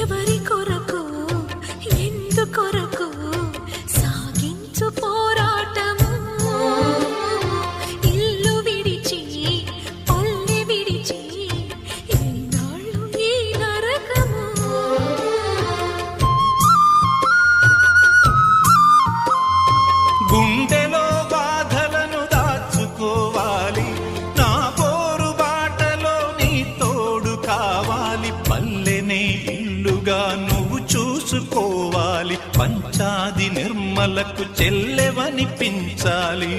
ఎవరి కొరకు ఎందుకొరకు సాగించు పోరాటము ఇల్లు విడిచి పల్లె విడిచి ఎన్నాళ్ళు ఈ నరకము గుండెలో బాధలను దాచుకోవాలి నా పోరు బాటలో నీ తోడు కావాలి పల్లెనే ఇల్లుగా నువ్వు చూసుకోవాలి పంచాది నిర్మలకు చెల్లెవనిపించాలి